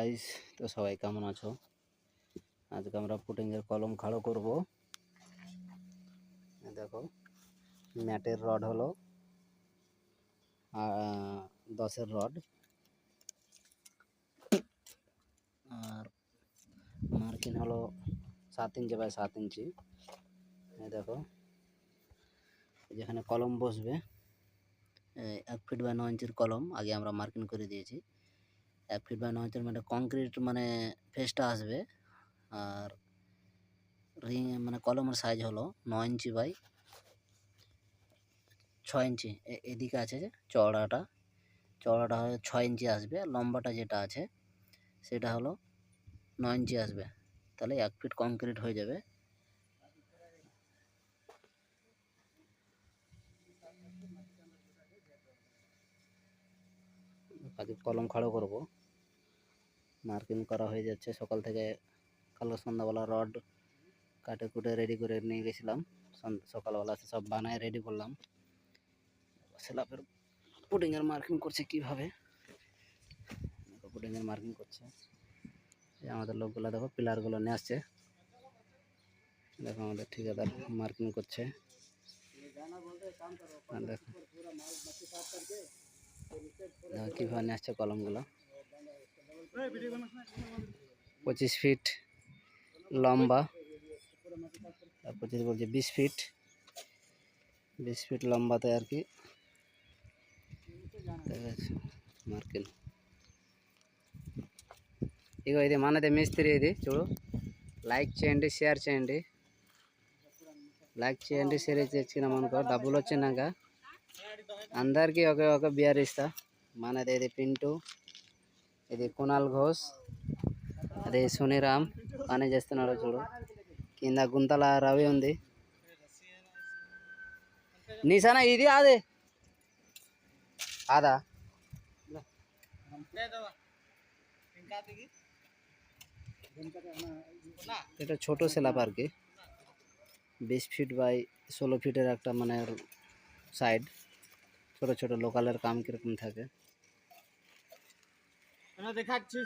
Guys, তো সবাই কেমন আছো? আজকে আমরা পুটিংয়ের কলম খাড়ো করব। দেখো, ম্যাটের রড হলো 10-এর রড, আর মার্কিন হলো 7 ইঞ্চি বাই 7 ইঞ্চি। দেখো, যেখানে কলম বসবে 1 ফিট বাই 9 ইঞ্চির কলম আগে আমরা মার্কিং করে দিয়েছি। 1 ফিট বাই 9 ইঞ্চির মানে কংক্রিট মানে ফেসটা আসবে, আর রিং মানে কলমের সাইজ হলো 9 ইঞ্চি বাই 6 ইঞ্চি। এদিকে আছে যে চওড়াটা হয় 6 ইঞ্চি আসবে, আর লম্বাটা যেটা আছে সেটা হলো 9 ইঞ্চি আসবে। তাহলে 1 ফিট কংক্রিট হয়ে যাবে। আজকে কলম খাড়ো করব, মার্কিং করা হয়ে যাচ্ছে। সকাল থেকে কালো সন্ধ্যাবেলা রড কাটে কুটে রেডি করে নিয়ে গেছিলাম। সকালবেলা সব বানায় রেডি করলাম। স্ল্যাবের পুটিংয়ের মার্কিং করছে কিভাবে, পুটিংয়ের মার্কিং করছে। আমাদের লোকগুলো দেখো পিলারগুলো নিয়ে আসছে। দেখো আমাদের ঠিকাদার মার্কিং করছে। দেখো কিভাবে নিয়ে আসছে কলমগুলো। 25 ফিট লম্বা, 25 বলছে 20 ফিট, 20 ফিট লম্বাতে আর কি మార్కెల్. ఇగో ఇది మనదే మేస్త్రి, ఇది చూడు. లైక్ చేయండి, షేర్ చేయండి. లైక్ చేయండి, షేర్ చేసినాం అనుకో డబ్బులు వచ్చినాక అందరికీ ఒక బియర్ ఇస్తా. మనది ఇది పింటూ, ఇది కునాల్ ఘోష్, అది సునీరామ్ పని చేస్తున్నాడు చూడు. కింద గుంతల రవి ఉంది. నిశానా ఇది అదే আদা এটা ছোট স্ল্যাব আর কি, 20 ফিট বাই 16 ফিটের একটা মানে সাইড। ছোট ছোট লোকালের কাম কিরকম থাকে দেখাচ্ছি।